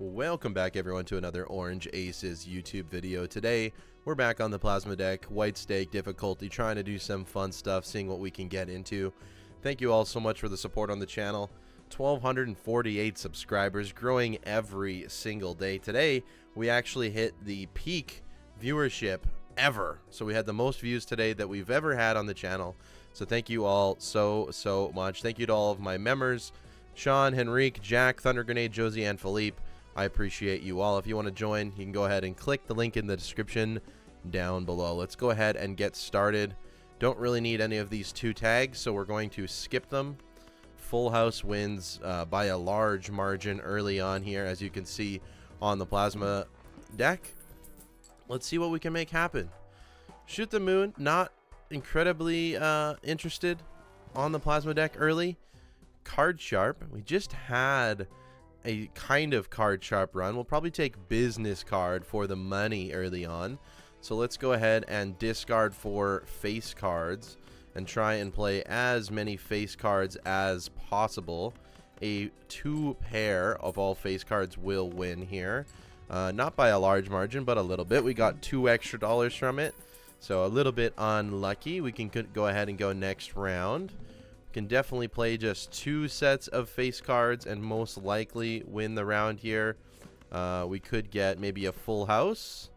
Welcome back everyone to another Orange Aces YouTube video. Today we're back on the plasma deck, white stake difficulty, trying to do some fun stuff, seeing what we can get into. Thank you all so much for the support on the channel. 1,248 subscribers, growing every single day. Today we actually hit the peak viewership ever. So we had the most views today that we've ever had on the channel. So thank you all so much. Thank you to all of my members, Sean, Henrique, Jack, Thunder Grenade, Josie, and Philippe. I appreciate you all. If you want to join, you can go ahead and click the link in the description down below. Let's go ahead and get started. Don't really need any of these two tags, so we're going to skip them. Full House wins by a large margin early on here, as you can see on the plasma deck. Let's see what we can make happen. Shoot the Moon, not incredibly interested on the plasma deck early. Card Sharp, we just had a kind of card sharp run. We'll probably take business card for the money early on. So let's go ahead and discard for face cards and try and play as many face cards as possible. A 2 pair of all face cards will win here. Not by a large margin, but a little bit. We got $2 extra from it. So a little bit unlucky. We can go ahead and go next round. Can definitely play just 2 sets of face cards and most likely win the round here. We could get maybe a full house.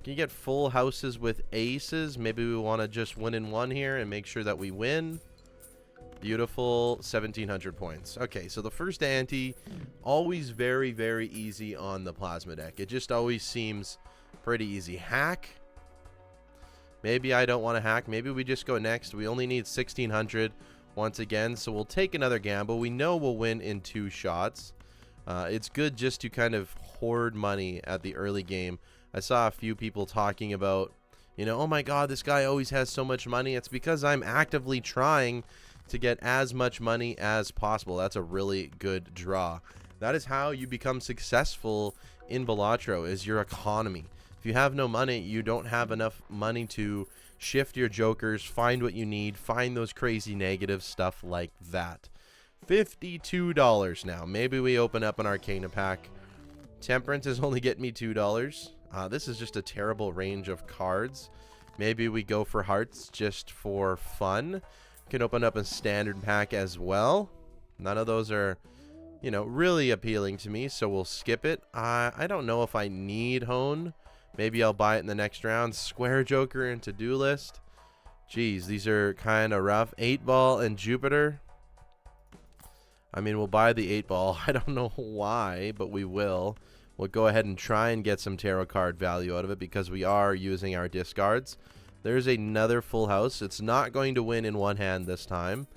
Can you get full houses with aces? Maybe we want to just win in one here and make sure that we win. Beautiful, 1,700 points. Okay, so the first ante, always very easy on the plasma deck. It just always seems pretty easy. Hack. Maybe I don't want to hack. Maybe we just go next. We only need 1,600 once again, so we'll take another gamble. We know we'll win in 2 shots. It's good just to kind of hoard money at the early game. I saw a few people talking about, you know, oh my god, this guy always has so much money. It's because I'm actively trying to get as much money as possible. That's a really good draw. That is how you become successful in Balatro, is your economy. If you have no money, you don't have enough money to shift your jokers, find what you need, find those crazy negative stuff like that. $52 now. Maybe we open up an Arcana pack. Temperance is only getting me $2. This is just a terrible range of cards. Maybe we go for hearts just for fun. Can open up a standard pack as well. None of those are, you know, really appealing to me, so we'll skip it. I don't know if I need Hone. Maybe I'll buy it in the next round. Square Joker and to-do list. Jeez, these are kind of rough. 8-ball and Jupiter. I mean, we'll buy the 8-ball. I don't know why, but we will. We'll go ahead and try and get some tarot card value out of it because we are using our discards. There's another full house. It's not going to win in one hand this time.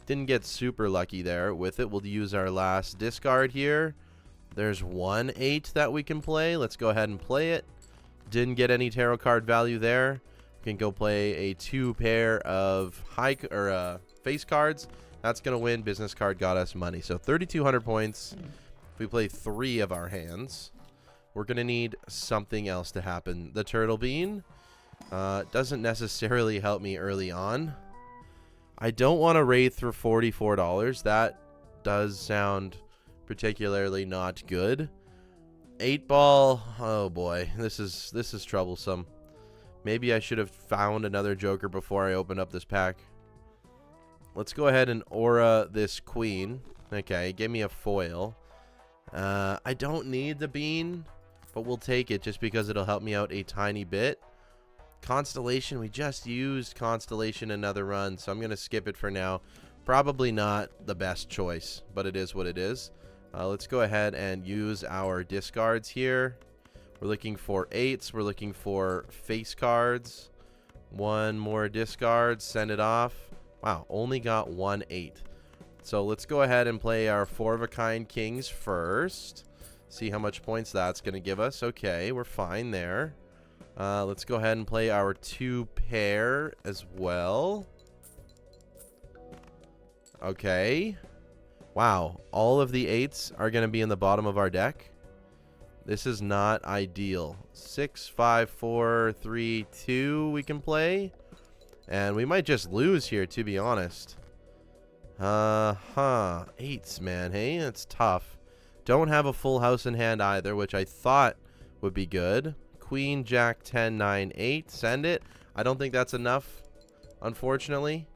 Didn't get super lucky there with it. We'll use our last discard here. There's 1 8 that we can play. Let's go ahead and play it. Didn't get any tarot card value there. We can go play a 2 pair of face cards. That's going to win. Business card got us money. So 3,200 points. If we play 3 of our hands, we're going to need something else to happen. The Turtle Bean doesn't necessarily help me early on. I don't want to raid for $44. That does sound particularly not good. 8-ball, oh boy, this is troublesome. Maybe I should have found another joker before I opened up this pack. Let's go ahead and aura this queen. Okay, give me a foil. I don't need the bean, but we'll take it just because it'll help me out a tiny bit. Constellation, we just used Constellation another run, so I'm gonna skip it for now. Probably not the best choice, but it is what it is. Let's go ahead and use our discards here. We're looking for 8s. We're looking for face cards. 1 more discard. Send it off. Wow, only got 1 8. So let's go ahead and play our 4 of a kind kings first. See how much points that's going to give us. Okay, we're fine there. Let's go ahead and play our 2 pair as well. Okay. Wow, all of the 8s are going to be in the bottom of our deck. This is not ideal. 6, 5, 4, 3, 2 we can play. And we might just lose here, to be honest. 8s, man. Hey, that's tough. Don't have a full house in hand either, which I thought would be good. Queen, Jack, 10, 9, 8. Send it. I don't think that's enough, unfortunately.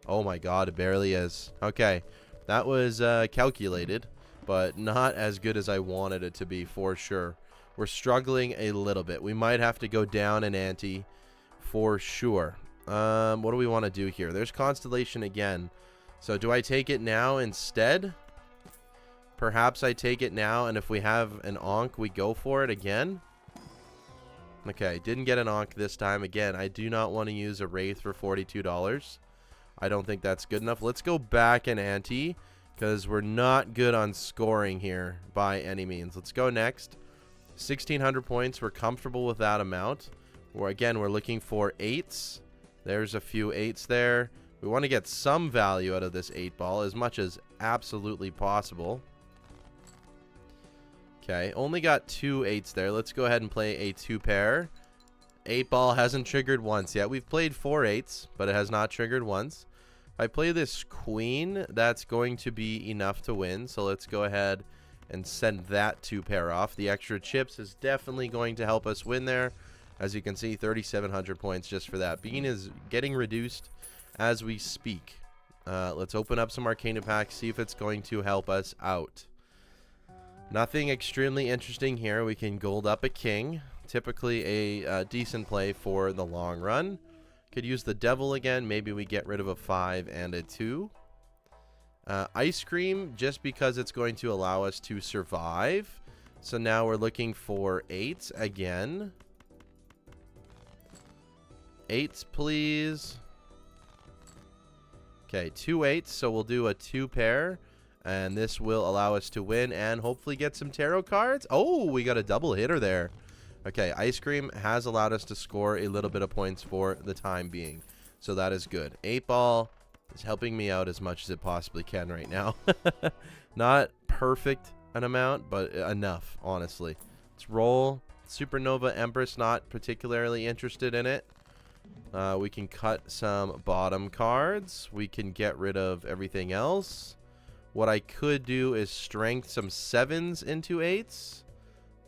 Oh my god, it barely is. Okay, that was calculated, but not as good as I wanted it to be for sure. We're struggling a little bit. We might have to go down an ante for sure. What do we want to do here? There's Constellation again. So do I take it now instead? Perhaps I take it now, and if we have an Ankh, we go for it again. Okay, didn't get an Ankh this time. Again, I do not want to use a Wraith for $42. I don't think that's good enough. Let's go back an ante, because we're not good on scoring here by any means. Let's go next. 1,600 points. We're comfortable with that amount. Again, we're looking for 8s. There's a few 8s there. We want to get some value out of this 8-ball, as much as absolutely possible. Okay, only got 2 8s there. Let's go ahead and play a 2-pair. 8-ball hasn't triggered once yet. We've played 4 8s, but it has not triggered once. If I play this queen, that's going to be enough to win. So let's go ahead and send that 2-pair off. The extra chips is definitely going to help us win there. As you can see, 3,700 points just for that. Bean is getting reduced as we speak. Let's open up some Arcana packs, see if it's going to help us out. Nothing extremely interesting here. We can gold up a king. Typically a decent play for the long run. Could use the devil again. Maybe we get rid of a 5 and a 2. Ice cream, just because it's going to allow us to survive. So now we're looking for 8s again. 8s, please. Okay, 2 8s. So we'll do a 2-pair. And this will allow us to win and hopefully get some tarot cards. Oh, we got a double hitter there. Okay, ice cream has allowed us to score a little bit of points for the time being. So that is good. 8-ball is helping me out as much as it possibly can right now. Not perfect an amount, but enough, honestly. Let's roll. Supernova Empress, not particularly interested in it. We can cut some bottom cards. We can get rid of everything else. What I could do is strength some 7s into 8s.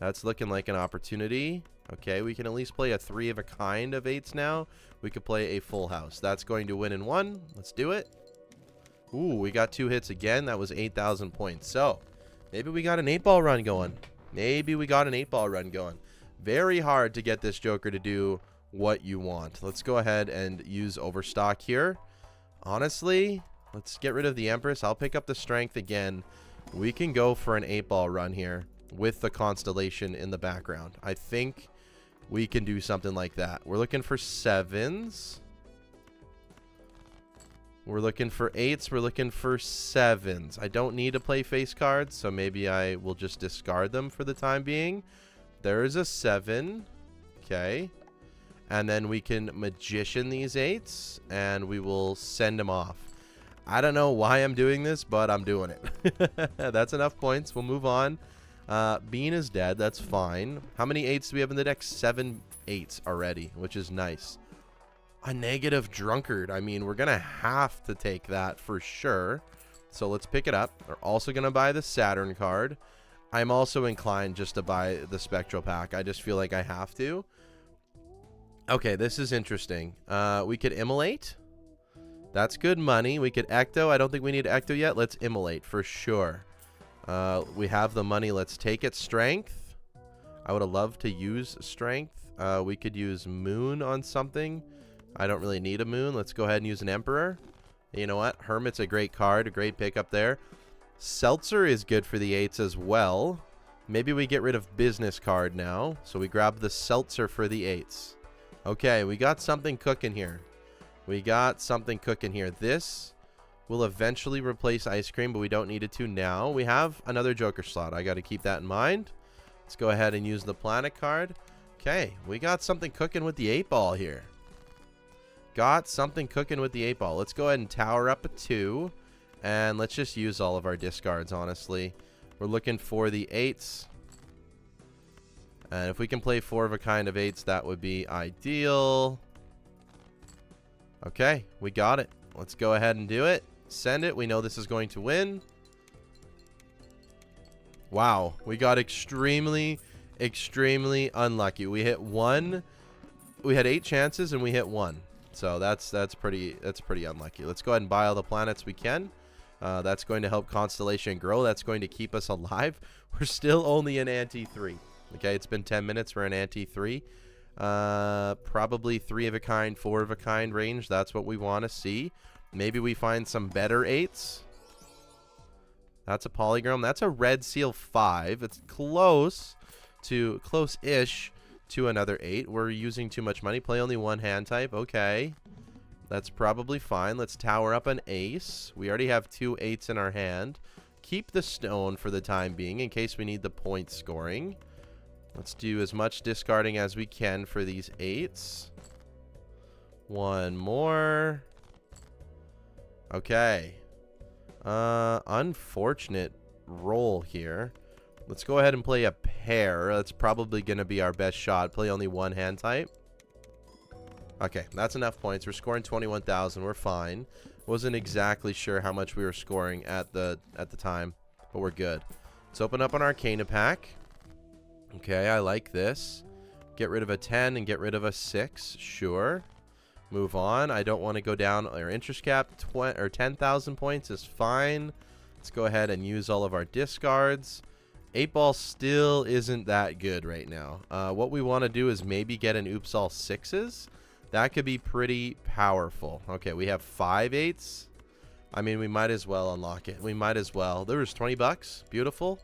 That's looking like an opportunity. Okay, we can at least play a 3 of a kind of 8s now. We could play a full house. That's going to win in 1. Let's do it. Ooh, we got 2 hits again. That was 8,000 points. So, maybe we got an 8-ball run going. Maybe we got an 8-ball run going. Very hard to get this Joker to do what you want. Let's go ahead and use Overstock here. Honestly, let's get rid of the Empress. I'll pick up the strength again. We can go for an 8-ball run here with the Constellation in the background. I think we can do something like that. We're looking for 7s. We're looking for 8s. We're looking for 7s. I don't need to play face cards, so maybe I will just discard them for the time being. There is a 7. Okay. And then we can Magician these 8s, and we will send them off. I don't know why I'm doing this, but I'm doing it. That's enough points. We'll move on. Bean is dead. That's fine. How many 8s do we have in the deck? 7 8s already, which is nice. A negative drunkard. I mean, we're going to have to take that for sure. So let's pick it up. We're also going to buy the Saturn card. I'm also inclined just to buy the Spectral pack. I just feel like I have to. Okay, this is interesting. We could Immolate. That's good money. We could Ecto. I don't think we need Ecto yet. Let's Immolate for sure. We have the money. Let's take it. Strength. I would have loved to use Strength. We could use Moon on something. I don't really need a Moon. Let's go ahead and use an Emperor. You know what? Hermit's a great card. A great pickup there. Seltzer is good for the 8s as well. Maybe we get rid of Business card now. So we grab the Seltzer for the 8s. Okay, we got something cooking here. We got something cooking here. This will eventually replace Ice Cream, but we don't need it to now. We have another Joker slot. I got to keep that in mind. Let's go ahead and use the Planet card. Okay, we got something cooking with the 8-ball here. Got something cooking with the 8-ball. Let's go ahead and tower up a 2. And let's just use all of our discards, honestly. We're looking for the 8s. And if we can play 4 of a kind of 8s, that would be ideal. Okay, we got it. Let's go ahead and do it. Send it. We know this is going to win. Wow, we got extremely, extremely unlucky. We hit one. We had 8 chances and we hit 1. So that's pretty unlucky. Let's go ahead and buy all the planets we can. That's going to help Constellation grow. That's going to keep us alive. We're still only in ante 3. Okay, it's been 10 minutes. We're in ante 3. Probably 3 of a kind, 4 of a kind range. That's what we want to see. Maybe we find some better 8s. That's a polygram. That's a red seal 5. It's close-ish to another 8. We're using too much money. Play only 1 hand type. Okay. That's probably fine. Let's tower up an ace. We already have 2 8s in our hand. Keep the stone for the time being in case we need the point scoring. Let's do as much discarding as we can for these 8s. 1 more. Okay. Unfortunate roll here. Let's go ahead and play a pair. That's probably going to be our best shot. Play only 1 hand type. Okay, that's enough points. We're scoring 21,000. We're fine. Wasn't exactly sure how much we were scoring at the time, but we're good. Let's open up an Arcana pack. Okay, I like this. Get rid of a 10 and get rid of a 6. Sure. Move on. I don't want to go down our interest cap. 10,000 points is fine. Let's go ahead and use all of our discards. 8-ball still isn't that good right now. What we want to do is maybe get an oops all 6s. That could be pretty powerful. Okay, we have 5 8s. I mean, we might as well unlock it. We might as well. There was 20 bucks. Beautiful.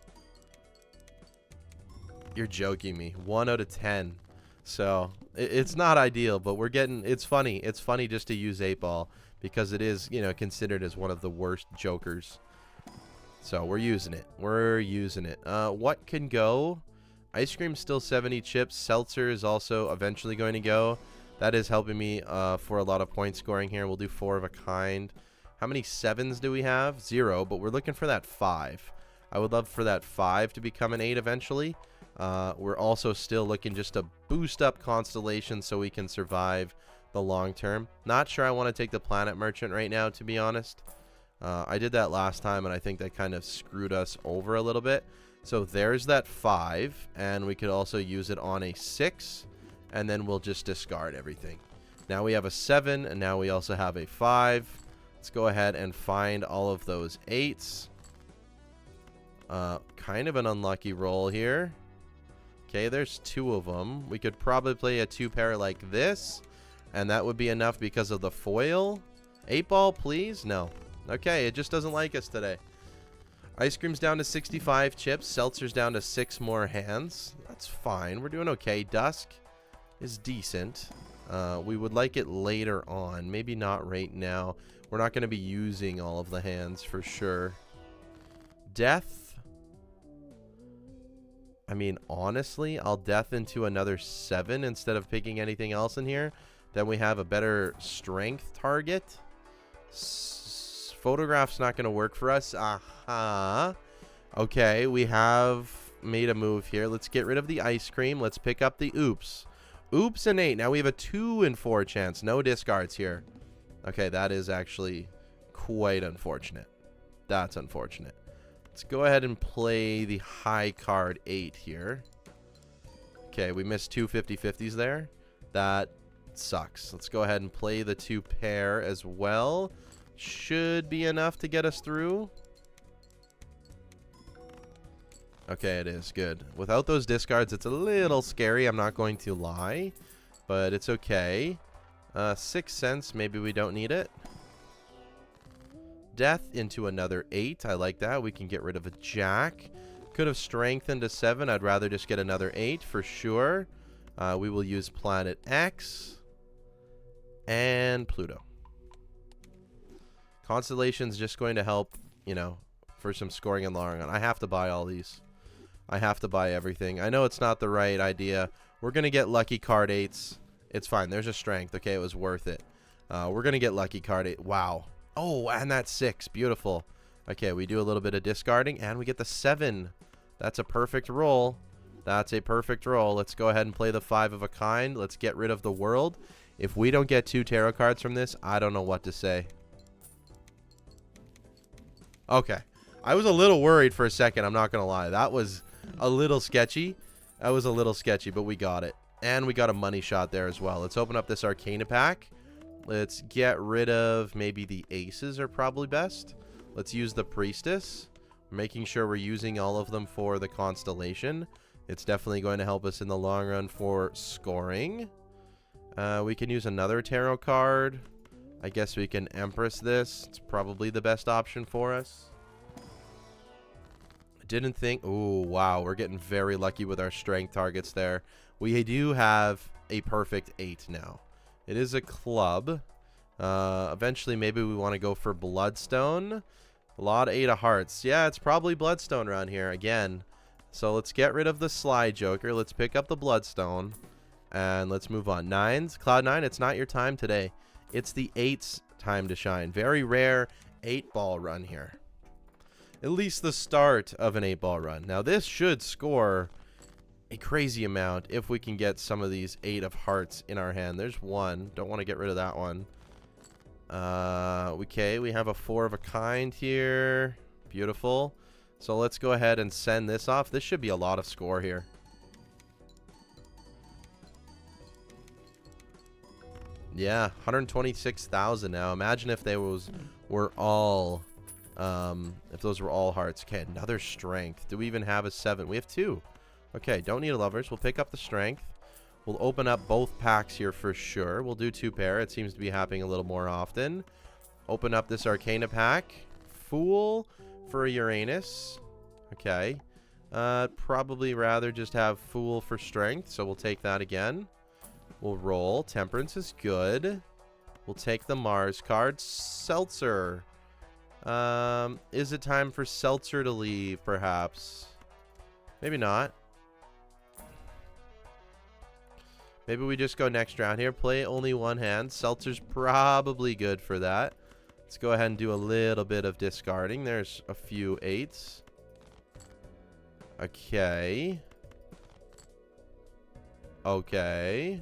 You're joking me. 1 out of 10. So it's not ideal, but we're getting. It's funny. It's funny just to use 8-ball because it is, you know, considered as one of the worst jokers. So we're using it. We're using it. What can go? Ice cream's still 70 chips. Seltzer is also eventually going to go. That is helping me for a lot of point scoring here. We'll do 4 of a kind. How many 7s do we have? 0, but we're looking for that 5. I would love for that 5 to become an 8 eventually. We're also still looking just to boost up Constellation so we can survive the long term. Not sure I want to take the Planet Merchant right now, to be honest. I did that last time, and I think that kind of screwed us over a little bit. So there's that 5, and we could also use it on a 6, and then we'll just discard everything. Now we have a 7, and now we also have a 5. Let's go ahead and find all of those 8s. Kind of an unlucky roll here. Okay, there's 2 of them. We could probably play a 2-pair like this, and that would be enough because of the foil. 8-ball, please? No. Okay, it just doesn't like us today. Ice cream's down to 65 chips. Seltzer's down to 6 more hands. That's fine. We're doing okay. Dusk is decent. We would like it later on. Maybe not right now. We're not going to be using all of the hands for sure. Death. I mean, honestly, I'll death into another 7 instead of picking anything else in here. Then we have a better strength target. Photograph's not going to work for us. Okay, we have made a move here. Let's get rid of the ice cream. Let's pick up the oops. Oops and 8. Now we have a 2 in 4 chance. No discards here. Okay, that is actually quite unfortunate. That's unfortunate. Let's go ahead and play the high card 8 here. Okay, we missed 2 50-50s there. That sucks. Let's go ahead and play the 2 pair as well. Should be enough to get us through. Okay, it is. Good. Without those discards, it's a little scary. I'm not going to lie. But it's okay. 6 cents. Maybe we don't need it. Death into another 8. I like that. We can get rid of a jack. Could have strengthened to 7. I'd rather just get another 8 for sure. We will use Planet X and Pluto. Constellation's just going to help, you know, for some scoring in the long run. I have to buy all these. I have to buy everything. I know it's not the right idea. We're going to get lucky card 8s. It's fine. There's a strength. Okay, it was worth it. We're going to get lucky card 8. Wow. Oh, and that's 6. Beautiful. Okay, we do a little bit of discarding, and we get the 7. That's a perfect roll. That's a perfect roll. Let's go ahead and play the 5 of a kind. Let's get rid of the world. If we don't get 2 tarot cards from this, I don't know what to say. Okay. I was a little worried for a second. I'm not going to lie. That was a little sketchy. That was a little sketchy, but we got it. And we got a money shot there as well. Let's open up this Arcana pack. Let's get rid of maybe the aces are probably best. Let's use the Priestess. Making sure we're using all of them for the Constellation. It's definitely going to help us in the long run for scoring. We can use another tarot card. I guess we can Empress this. It's probably the best option for us. I didn't think... Ooh, wow. We're getting very lucky with our strength targets there. We do have a perfect 8 now. It is a club. Eventually, maybe we want to go for Bloodstone. A lot of 8 of hearts. Yeah, it's probably Bloodstone around here again. So let's get rid of the Sly Joker. Let's pick up the Bloodstone. And let's move on. 9s. Cloud9, it's not your time today. It's the 8's time to shine. Very rare 8-ball run here. At least the start of an 8-ball run. Now, this should score a crazy amount if we can get some of these 8 of hearts in our hand. There's one. Don't want to get rid of that one. Okay, we have a 4 of a kind here. Beautiful. So let's go ahead and send this off. This should be a lot of score here. Yeah, 126,000 now. Imagine if they were all if those were all hearts. Okay, another strength. Do we even have a 7? We have 2. Okay, don't need a lovers. We'll pick up the strength. We'll open up both packs here for sure. We'll do 2 pair. It seems to be happening a little more often. Open up this Arcana pack. Fool for a Uranus. Okay. Probably rather just have Fool for strength, so we'll take that again. We'll roll. Temperance is good. We'll take the Mars card. Seltzer. Is it time for Seltzer to leave, perhaps? Maybe not. Maybe we just go next round here. Play only one hand. Seltzer's probably good for that. Let's go ahead and do a little bit of discarding. There's a few 8s. Okay. Okay.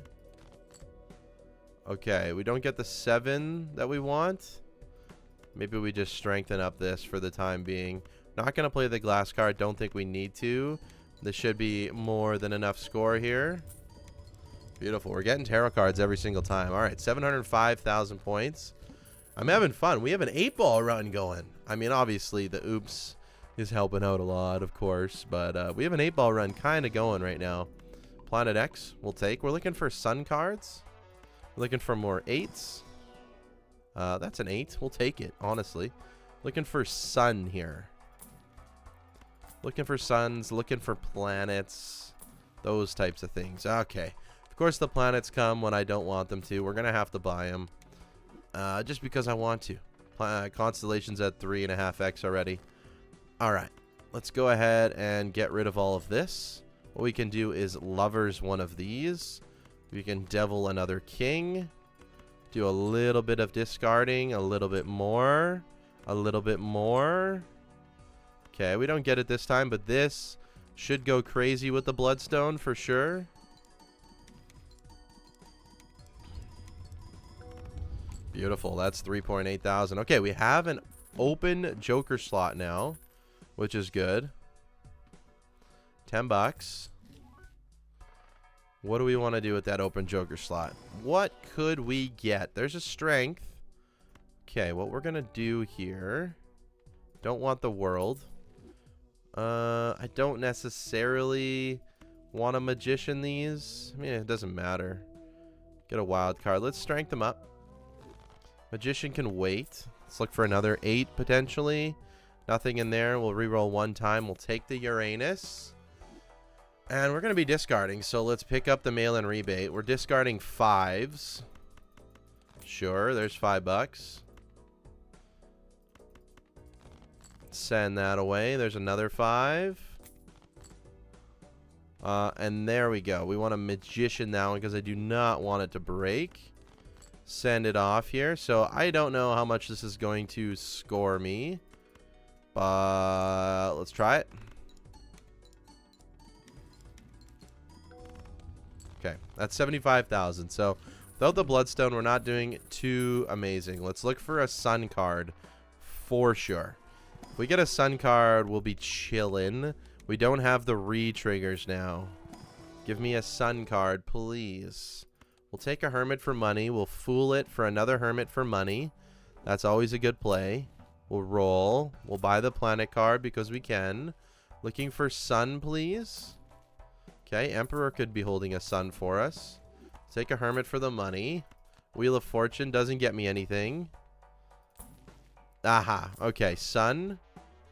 Okay, we don't get the 7 that we want. Maybe we just strengthen up this for the time being. Not going to play the glass card. Don't think we need to. This should be more than enough score here. Beautiful. We're getting tarot cards every single time. All right, 705,000 points. I'm having fun. We have an 8-ball run going. I mean, obviously, the oops is helping out a lot, of course. But we have an 8-ball run kind of going right now. Planet X, we'll take. We're looking for sun cards. We're looking for more 8s. That's an 8. We'll take it, honestly. Looking for sun here. Looking for suns. Looking for planets. Those types of things. Okay. Of course, the planets come when I don't want them to. We're going to have to buy them. Just because I want to. Constellation's at 3.5x already. Alright. Let's go ahead and get rid of all of this. What we can do is lovers one of these. We can devil another king. Do a little bit of discarding. A little bit more. A little bit more. Okay, we don't get it this time, but this should go crazy with the Bloodstone for sure. Beautiful. That's 3.8 thousand. Okay, we have an open Joker slot now, which is good. $10. What do we want to do with that open Joker slot? What could we get? There's a strength. Okay, what we're going to do here. Don't want the world. I don't necessarily want a magician these. I mean, it doesn't matter. Get a wild card. Let's strength them up. Magician can wait. Let's look for another 8 potentially. Nothing in there. We'll reroll one time. We'll take the Uranus. And we're going to be discarding. So let's pick up the mail-in rebate. We're discarding 5s. Sure, there's $5. Send that away. There's another 5. And there we go. We want a magician now because I do not want it to break. Send it off here. So I don't know how much this is going to score me. But let's try it. Okay, that's 75,000. So without the Bloodstone, we're not doing too amazing. Let's look for a sun card for sure. If we get a sun card, we'll be chillin'. We don't have the re-triggers now. Give me a sun card, please. We'll take a hermit for money. We'll fool it for another hermit for money. That's always a good play. We'll roll. We'll buy the planet card because we can. Looking for sun, please. Okay, Emperor could be holding a sun for us. Take a hermit for the money. Wheel of Fortune doesn't get me anything. Aha. Okay, sun.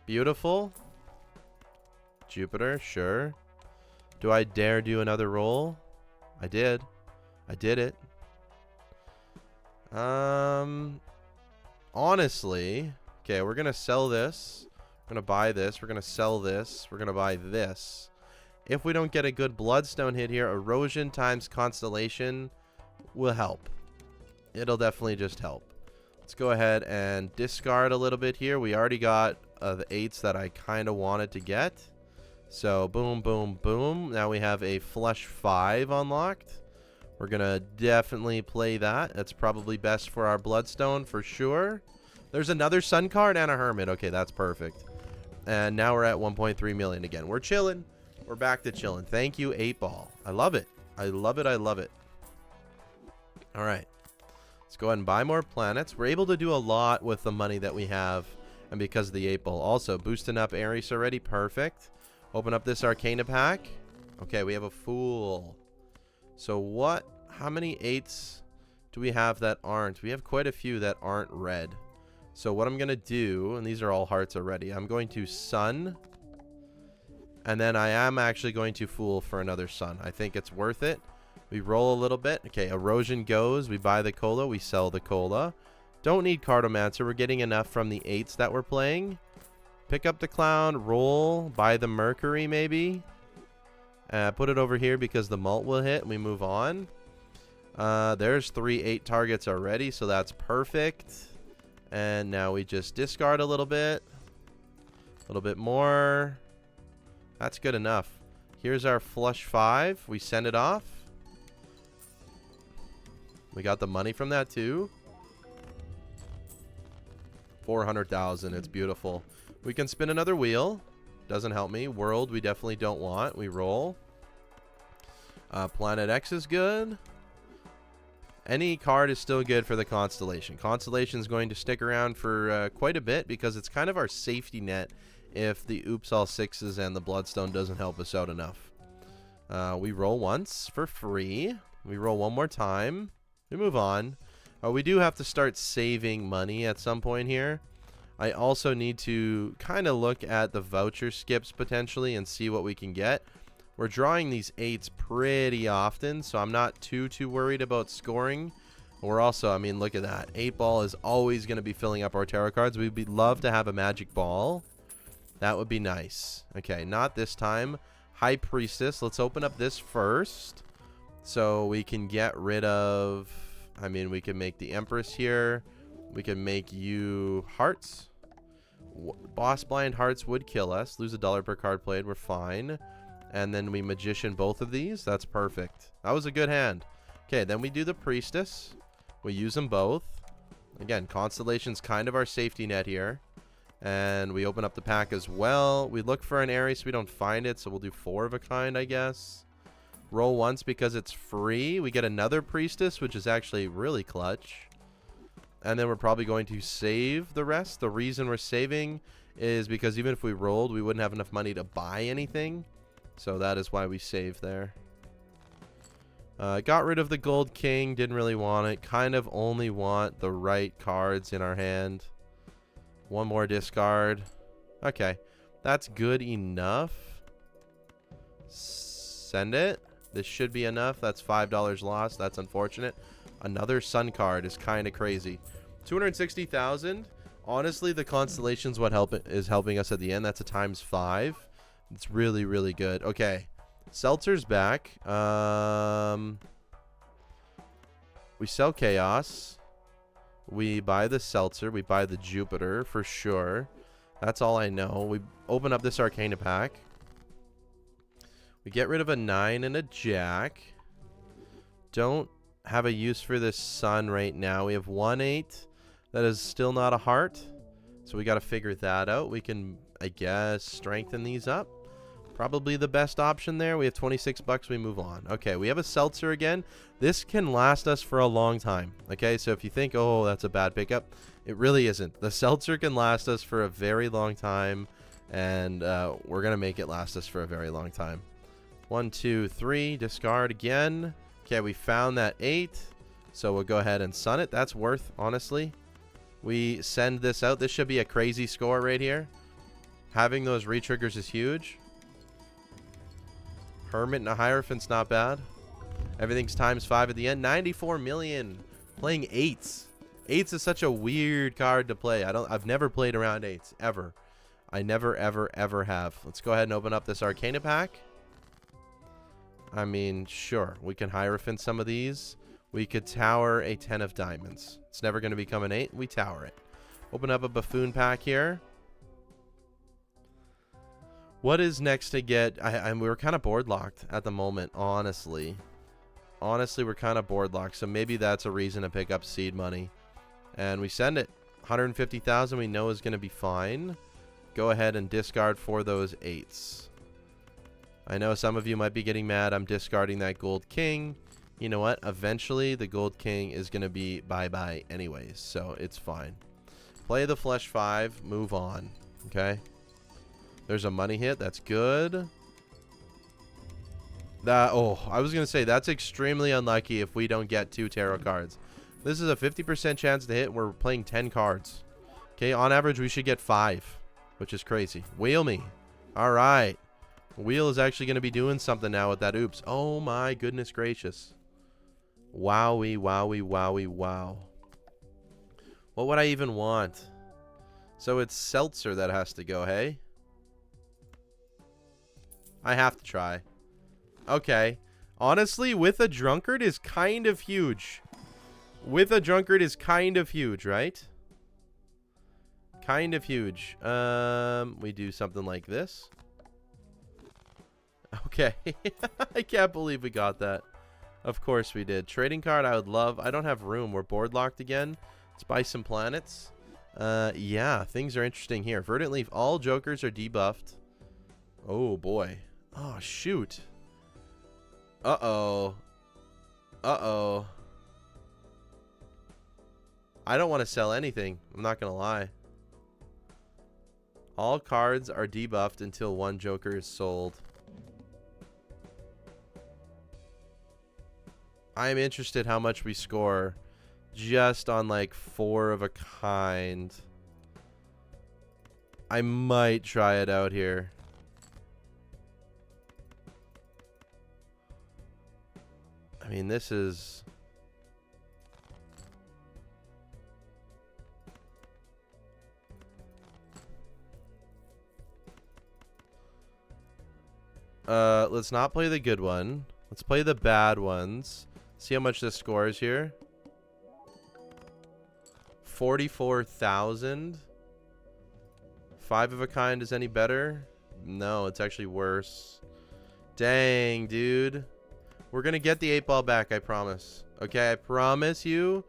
Beautiful. Jupiter, sure. Do I dare do another roll? I did. I did it. Honestly, okay, we're going to sell this. We're going to buy this. We're going to sell this. We're going to buy this. If we don't get a good bloodstone hit here, erosion times constellation will help. It'll definitely just help. Let's go ahead and discard a little bit here. We already got the 8s that I kind of wanted to get. So boom, boom, boom. Now we have a flush 5 unlocked. We're going to definitely play that. That's probably best for our bloodstone for sure. There's another sun card and a hermit. Okay, that's perfect. And now we're at 1.3 million again. We're chilling. We're back to chilling. Thank you, 8ball. I love it. I love it. I love it. All right. Let's go ahead and buy more planets. We're able to do a lot with the money that we have. And because of the 8ball. Also, boosting up Ares already. Perfect. Open up this Arcana pack. Okay, we have a Fool. So what? How many 8s do we have that aren't? We have quite a few that aren't red. So what I'm going to do, and these are all hearts already, I'm going to Sun. And then I am actually going to Fool for another Sun. I think it's worth it. We roll a little bit. Okay, Erosion goes. We buy the Cola. We sell the Cola. Don't need Cartomancer. We're getting enough from the 8s that we're playing. Pick up the Clown. Roll. Buy the Mercury maybe. Put it over here because the Mult will hit. And we move on. There's 3 8 targets already. So that's perfect. And now we just discard a little bit. A little bit more. That's good enough. Here's our flush 5. We send it off. We got the money from that too. 400,000. It's beautiful. We can spin another wheel. Doesn't help me. World we definitely don't want. We roll. Planet X is good. Any card is still good for the Constellation. Constellation is going to stick around for quite a bit because it's kind of our safety net if the Oops All Sixes and the Bloodstone doesn't help us out enough. We roll once for free. We roll one more time. We move on. We do have to start saving money at some point here. I also need to kind of look at the voucher skips potentially and see what we can get. We're drawing these 8s pretty often, so I'm not too worried about scoring. We're also, I mean, look at that. 8ball is always going to be filling up our tarot cards. We'd love to have a magic ball. That would be nice. Okay, not this time. High Priestess. Let's open up this first so we can get rid of... I mean, we can make the Empress here. We can make you Hearts. Boss Blind Hearts would kill us. Lose $1 per card played. We're fine. And then we Magician both of these. That's perfect. That was a good hand. Okay, then we do the Priestess. We use them both. Again, Constellation's kind of our safety net here. And we open up the pack as well. We look for an Ares. We don't find it, so we'll do 4 of a kind, I guess. Roll once because it's free. We get another Priestess, which is actually really clutch. And then we're probably going to save the rest. The reason we're saving is because even if we rolled, we wouldn't have enough money to buy anything. So that is why we save there. Got rid of the Gold King. Didn't really want it. Kind of only want the right cards in our hand. One more discard. Okay. That's good enough. Send it. This should be enough. That's $5 lost. That's unfortunate. Another Sun card is kind of crazy. 260,000. Honestly, the Constellation's what is helping us at the end. That's a ×5. It's really, really good. Okay. Seltzer's back. We sell Chaos. We buy the Seltzer. We buy the Jupiter for sure. That's all I know. We open up this Arcana pack. We get rid of a 9 and a Jack. Don't have a use for this Sun right now. We have 1 8 that is still not a heart. So we got to figure that out. We can, I guess, strengthen these up. Probably the best option there. We have 26 bucks. We move on. Okay, we have a seltzer again. This can last us for a long time. Okay, so if you think, oh, that's a bad pickup, it really isn't. The seltzer can last us for a very long time, and we're going to make it last us for a very long time. 1, 2, 3. Discard again. Okay, we found that 8. So we'll go ahead and sun it. That's worth, honestly. We send this out. This should be a crazy score right here. Having those retriggers is huge. Hermit and a Hierophant's not bad. Everything's ×5 at the end. 94 million. Playing 8s. 8s is such a weird card to play. I've never played around 8s ever. I never ever have. Let's go ahead and open up this Arcana pack. I mean, sure, we can Hierophant some of these. We could tower a 10 of diamonds. It's never going to become an 8. We tower it. Open up a Buffoon pack here. What is next to get? We're kind of board locked at the moment, honestly. Honestly, we're kind of board locked, so maybe that's a reason to pick up seed money. And we send it. 150,000 we know is going to be fine. Go ahead and discard for those 8s. I know some of you might be getting mad. I'm discarding that Gold King. You know what? Eventually, the Gold King is going to be bye-bye anyways, so it's fine. Play the Flesh 5. Move on. Okay? There's a money hit. That's good. Oh, I was going to say, that's extremely unlucky if we don't get 2 tarot cards. This is a 50% chance to hit. We're playing 10 cards. Okay, on average, we should get 5, which is crazy. Wheel me. All right. Wheel is actually going to be doing something now with that oops. Oh, my goodness gracious. Wowie, wowie, wowie, wow. What would I even want? So it's Seltzer that has to go, hey? I have to try. Okay. Honestly, with a Drunkard is kind of huge. With a Drunkard is kind of huge, right? Kind of huge. We do something like this. Okay. I can't believe we got that. Of course we did. Trading card I would love. I don't have room. We're board locked again. Let's buy some planets. Yeah, things are interesting here. Verdant Leaf. All jokers are debuffed. Oh, boy. Oh, shoot. Uh-oh. Uh-oh. I don't want to sell anything. I'm not going to lie. All cards are debuffed until one joker is sold. I'm interested how much we score just on like 4 of a kind. I might try it out here. I mean, this is... let's not play the good one. Let's play the bad ones. See how much this scores here. 44,000. 5 of a kind is any better? No, it's actually worse. Dang, dude. We're going to get the 8 ball back, I promise. Okay, I promise you.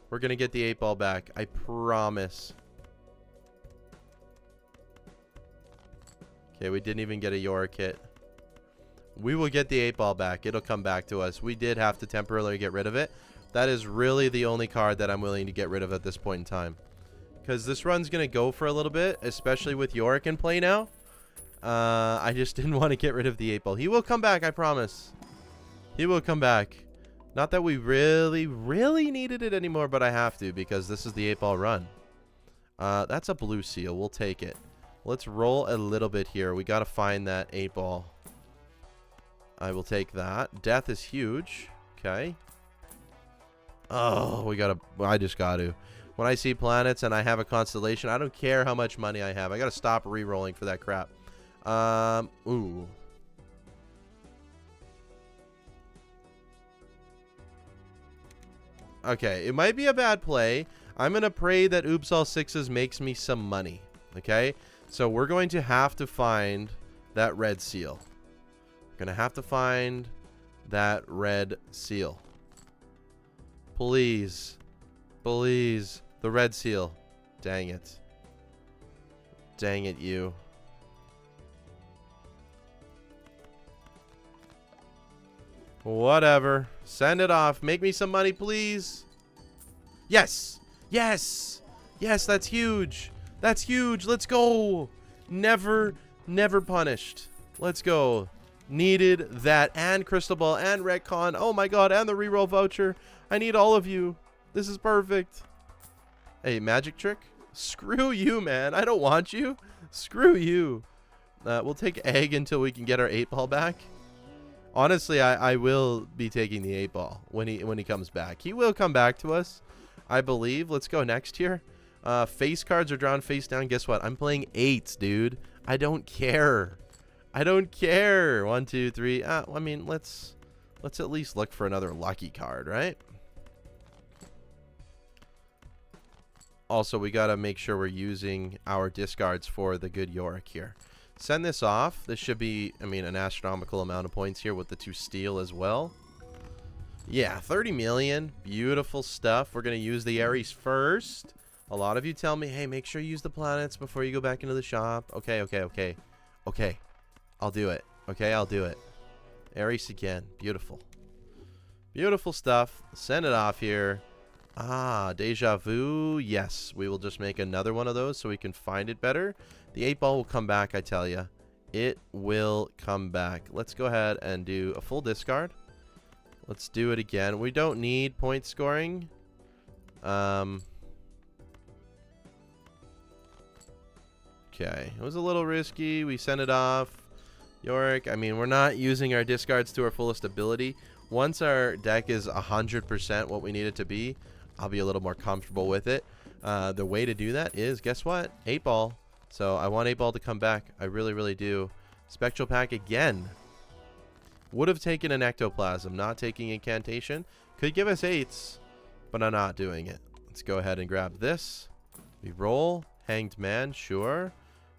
We're going to get the 8 ball back. I promise. Okay, we didn't even get a Yorick hit. We will get the 8 ball back. It'll come back to us. We did have to temporarily get rid of it. That is really the only card that I'm willing to get rid of at this point in time. Because this run's going to go for a little bit, especially with Yorick in play now. I just didn't want to get rid of the 8 ball. He will come back, I promise. He will come back. Not that we really needed it anymore, but I have to because this is the 8 ball run. That's a blue seal. We'll take it. Let's roll a little bit here. We got to find that 8 ball. I will take that. Death is huge. Okay. Oh, we got to... I just got to. When I see planets and I have a constellation, I don't care how much money I have. I got to stop re-rolling for that crap. Ooh. Okay, it might be a bad play. I'm going to pray that Oops All Sixes makes me some money. Okay? So we're going to have to find that red seal. Gonna have to find that red seal. Please. Please. The red seal. Dang it. Dang it, you. Whatever. Send it off. Make me some money, please. Yes. Yes. Yes, that's huge. That's huge. Let's go. Never punished. Let's go. Needed that and crystal ball and retcon. Oh my god, and the reroll voucher. I need all of you. This is perfect. Hey, magic trick? Screw you, man. I don't want you. Screw you. We'll take egg until we can get our 8-ball back. Honestly, I will be taking the 8-ball when he comes back. He will come back to us, I believe. Let's go next here. Face cards are drawn face down. Guess what? I'm playing 8s, dude. I don't care. I don't care. 1, 2, 3. I mean, let's at least look for another lucky card, right? Also, we got to make sure we're using our discards for the good Yorick here. Send this off. This should be, I mean, an astronomical amount of points here with the 2 steel as well. Yeah, 30 million. Beautiful stuff. We're going to use the Ares first. A lot of you tell me, hey, make sure you use the planets before you go back into the shop. Okay. I'll do it. Okay, I'll do it. Ares again. Beautiful. Beautiful stuff. Send it off here. Ah, deja vu. Yes, we will just make another one of those so we can find it better. The 8-ball will come back, I tell you. It will come back. Let's go ahead and do a full discard. Let's do it again. We don't need point scoring. Okay, it was a little risky. We sent it off. Yorick, I mean, we're not using our discards to our fullest ability. Once our deck is 100% what we need it to be, I'll be a little more comfortable with it. The way to do that is, guess what? 8-ball. So I want 8-ball to come back. I really do. Spectral pack again. Would have taken an ectoplasm, not taking incantation. Could give us 8s, but I'm not doing it. Let's go ahead and grab this. We roll. Hanged man, sure.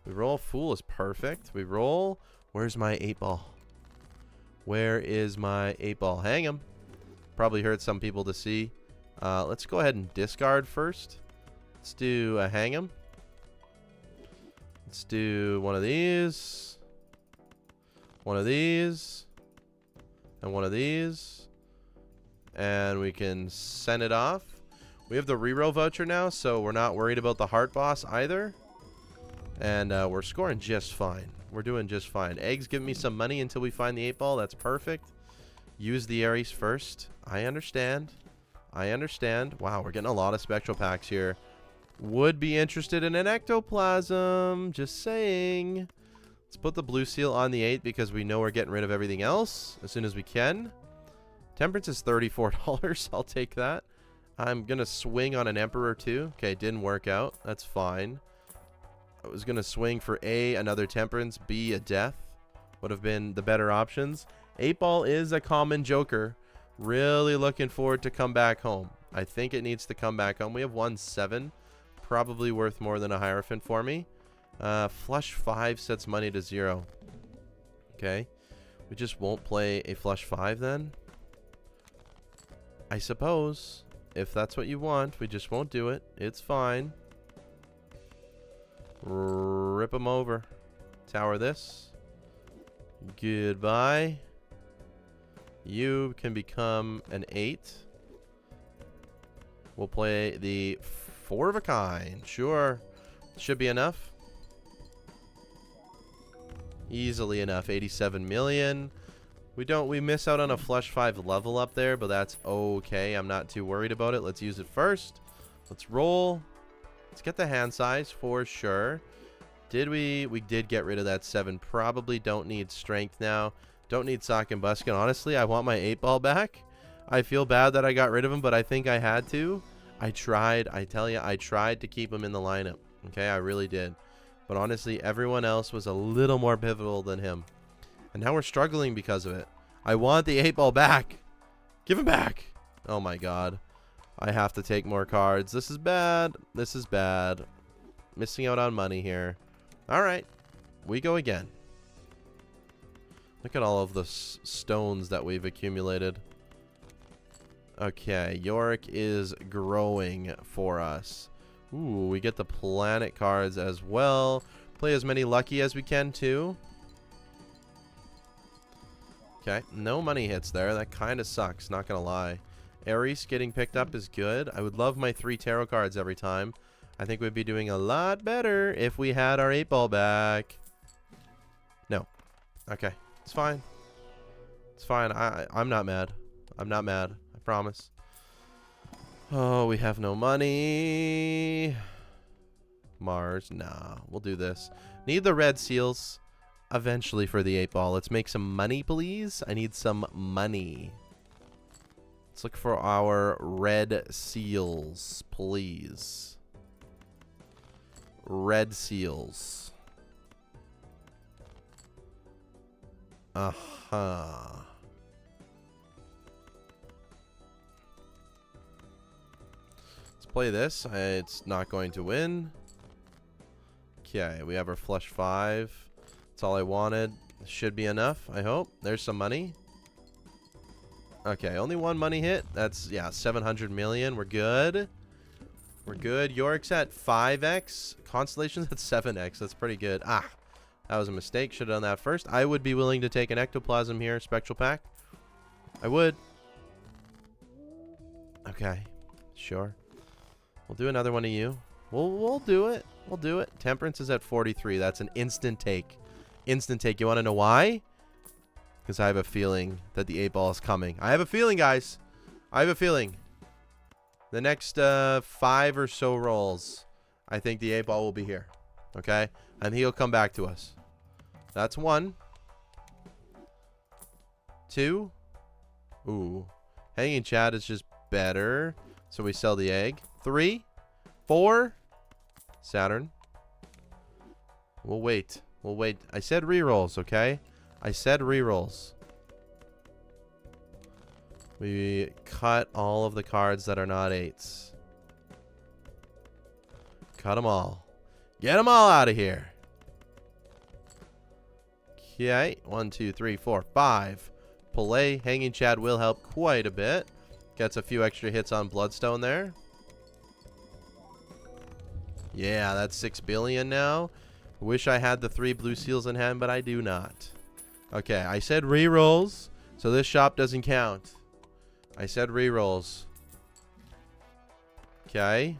We roll. Fool is perfect. We roll. Where's my 8-ball? Where is my 8-ball? Hang him. Probably hurt some people to see. Let's go ahead and discard first. Let's do a hang him. Let's do one of these. One of these. And one of these. And we can send it off. We have the reroll voucher now, so we're not worried about the heart boss either. And we're scoring just fine. We're doing just fine. Eggs give me some money until we find the 8-ball. That's perfect. Use the Ares first. I understand. I understand. Wow, we're getting a lot of spectral packs here. Would be interested in an ectoplasm. Just saying. Let's put the blue seal on the 8 because we know we're getting rid of everything else as soon as we can. Temperance is $34. I'll take that. I'm going to swing on an Emperor too. Okay, didn't work out. That's fine. I was going to swing for A, another Temperance, B, a Death. Would have been the better options. 8-ball is a common joker. Really looking forward to come back home. I think it needs to come back home. We have 1-7. Probably worth more than a Hierophant for me. Flush 5 sets money to 0. Okay. We just won't play a flush 5 then. I suppose. If that's what you want, we just won't do it. It's fine. Rip them over. Tower this. Goodbye. You can become an 8. We'll play the 4 of a kind. Sure. Should be enough. Easily enough. 87 million. We miss out on a flush 5 level up there, but that's okay. I'm not too worried about it. Let's use it first. Let's roll. Let's get the hand size for sure. Did we did get rid of that 7. Probably don't need strength now. Don't need Sock and Buskin. Honestly, I want my 8-ball back. I feel bad that I got rid of him, but I think I had to. I tried. I tell you, I tried to keep him in the lineup. Okay, I really did. But honestly, everyone else was a little more pivotal than him. And now we're struggling because of it. I want the 8-ball back. Give him back. Oh my god. I have to take more cards. This is bad. This is bad. Missing out on money here. Alright. We go again. Look at all of the stones that we've accumulated. Okay. Yorick is growing for us. Ooh, we get the planet cards as well. Play as many lucky as we can, too. Okay, no money hits there. That kind of sucks, not gonna lie. Aries getting picked up is good. I would love my 3 tarot cards every time. I think we'd be doing a lot better if we had our 8-ball back. No. Okay, it's fine. It's fine. I'm not mad. I'm not mad. I promise. Oh, we have no money. Mars. Nah, we'll do this. Need the red seals eventually for the 8-ball. Let's make some money, please. I need some money. Let's look for our red seals, please. Red seals. Uh-huh. Let's play this. It's not going to win. Okay, we have our flush 5. That's all I wanted. Should be enough, I hope. There's some money. Okay, only 1 money hit. That's, yeah, 700 million. We're good. We're good. Yorick's at 5x. Constellation's at 7x. That's pretty good. Ah, that was a mistake. Should have done that first. I would be willing to take an ectoplasm here, spectral pack. I would. Okay, sure. We'll do another one of you. We'll do it. We'll do it. Temperance is at 43. That's an instant take. Instant take. You want to know why? Because I have a feeling that the 8-ball is coming. I have a feeling, guys. I have a feeling. The next 5 or so rolls, I think the 8-ball will be here. Okay? And he'll come back to us. That's 1. 2. Ooh. Hanging Chad is just better. So we sell the egg. 3. 4. Saturn. We'll wait. We'll wait. I said rerolls, okay? I said rerolls. We cut all of the cards that are not 8s. Cut them all. Get them all out of here. Okay. 1, 2, 3, 4, 5. Play. Hanging Chad will help quite a bit. Gets a few extra hits on Bloodstone there. Yeah, that's 6 billion now. Wish I had the 3 blue seals in hand, but I do not. Okay, I said rerolls, so this shop doesn't count. I said rerolls. Okay.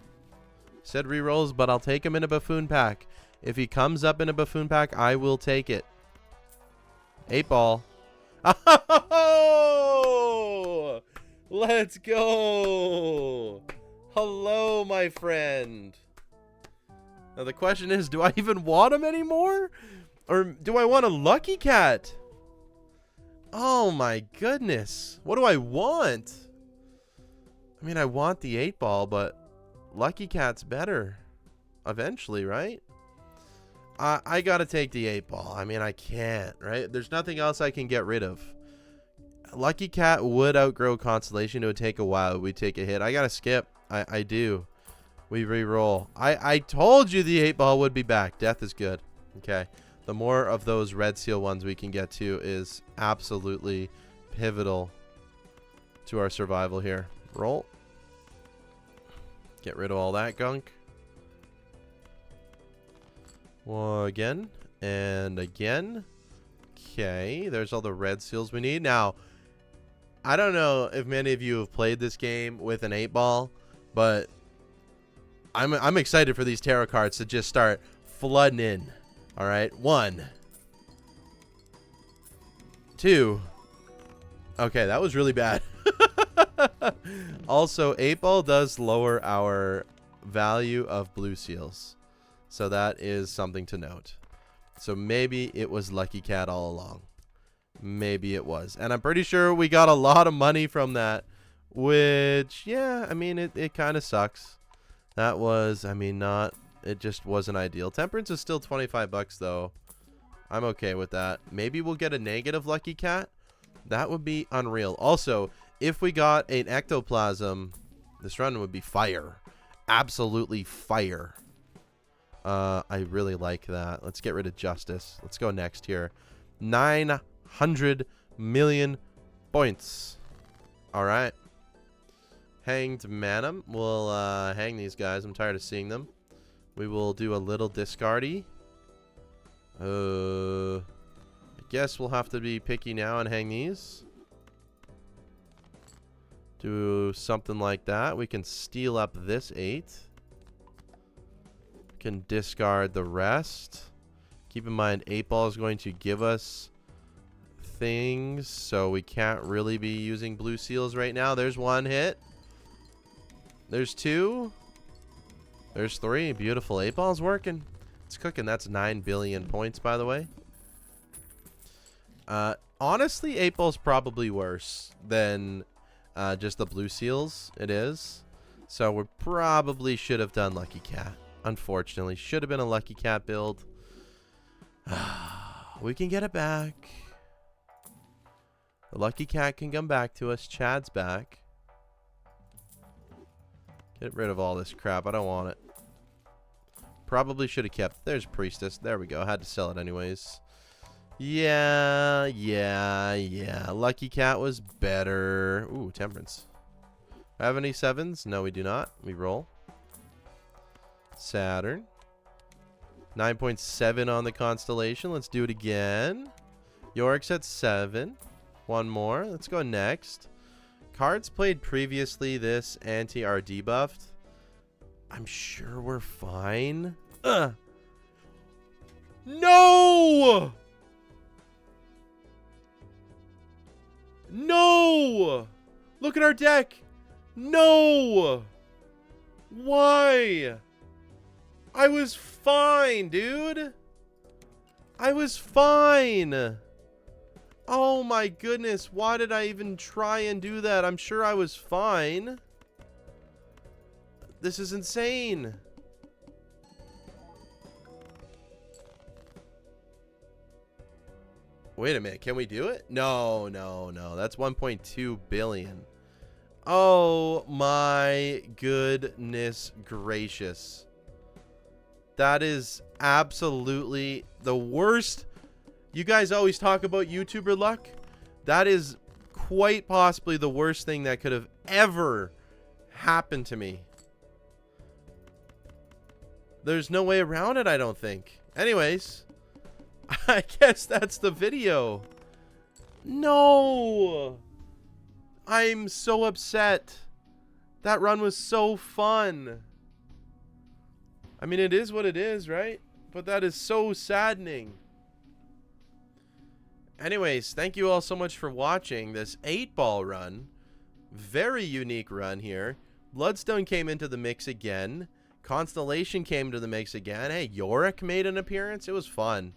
Said rerolls, but I'll take him in a buffoon pack. If he comes up in a buffoon pack, I will take it. 8-ball. Oh! Let's go! Hello, my friend. Now the question is, do I even want him anymore? Or do I want a Lucky Cat? Oh my goodness. What do I want? I mean, I want the 8-ball, but Lucky Cat's better. Eventually, right? I gotta take the 8-ball. I mean, I can't, right? There's nothing else I can get rid of. Lucky Cat would outgrow Constellation. It would take a while. We'd take a hit. I gotta skip. I do. We re-roll. I told you the 8-ball would be back. Death is good. Okay. The more of those red seal ones we can get to is absolutely pivotal to our survival here. Roll. Get rid of all that gunk. Well, again. And again. Okay. There's all the red seals we need. Now, I don't know if many of you have played this game with an 8-ball, but I'm excited for these tarot cards to just start flooding in. All right, 1, 2. Okay, that was really bad. Also, 8-ball does lower our value of blue seals, so that is something to note. So maybe it was Lucky Cat all along. Maybe it was, and I'm pretty sure we got a lot of money from that. Which, yeah, I mean, it kind of sucks. That was, I mean, not. It just wasn't ideal. Temperance is still 25 bucks, though. I'm okay with that. Maybe we'll get a negative Lucky Cat. That would be unreal. Also, if we got an ectoplasm, this run would be fire. Absolutely fire. I really like that. Let's get rid of Justice. Let's go next here. 900 million points. All right. Hanged Manum. We'll hang these guys. I'm tired of seeing them. We will do a little discardy. I guess we'll have to be picky now and hang these. Do something like that. We can steal up this 8. We can discard the rest. Keep in mind, 8-ball is going to give us things, so we can't really be using blue seals right now. There's 1 hit. There's 2. There's 3. Beautiful. 8-ball's working. It's cooking. That's 9 billion points, by the way. Honestly, 8-ball's probably worse than just the blue seals. It is. So we probably should have done Lucky Cat. Unfortunately, should have been a Lucky Cat build. We can get it back. The Lucky Cat can come back to us. Chad's back. Get rid of all this crap. I don't want it. Probably should have kept. There's Priestess. There we go. Had to sell it anyways. Yeah. Lucky Cat was better. Ooh, Temperance. Have any 7s? No, we do not. We roll. Saturn. 9.7 on the constellation. Let's do it again. Yorick's at 7. 1 more. Let's go next. Cards played previously this anti are debuffed. I'm sure we're fine. No! No! Look at our deck. No! Why? I was fine, dude. I was fine. Oh my goodness. Why did I even try and do that? I'm sure I was fine. This is insane. Wait a minute. Can we do it? No. That's 1.2 billion. Oh my goodness gracious. That is absolutely the worst. You guys always talk about YouTuber luck. That is quite possibly the worst thing that could have ever happened to me. There's no way around it, I don't think. Anyways, I guess that's the video. No! I'm so upset. That run was so fun. I mean, it is what it is, right? But that is so saddening. Anyways, thank you all so much for watching this 8-ball run. Very unique run here. Bloodstone came into the mix again. Constellation came to the mix again. Hey, Yorick made an appearance. It was fun.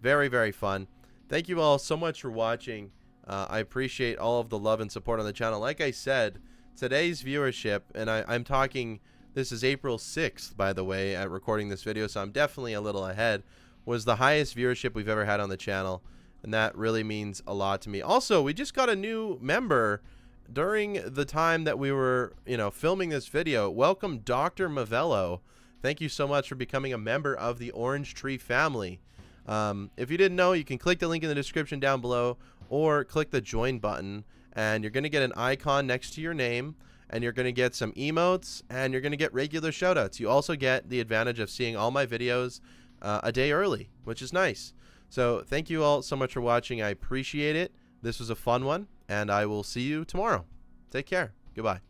Very, very fun. Thank you all so much for watching. I appreciate all of the love and support on the channel. Like I said, today's viewership, and I'm talking, this is April 6th, by the way, at recording this video, so I'm definitely a little ahead, was the highest viewership we've ever had on the channel, and that really means a lot to me. Also, we just got a new member during the time that we were, filming this video. Welcome, Dr. Mavello. Thank you so much for becoming a member of the Orange Tree family. If you didn't know, you can click the link in the description down below or click the join button, and you're going to get an icon next to your name, and you're going to get some emotes, and you're going to get regular shoutouts. You also get the advantage of seeing all my videos a day early, which is nice. So thank you all so much for watching. I appreciate it. This was a fun one, and I will see you tomorrow. Take care. Goodbye.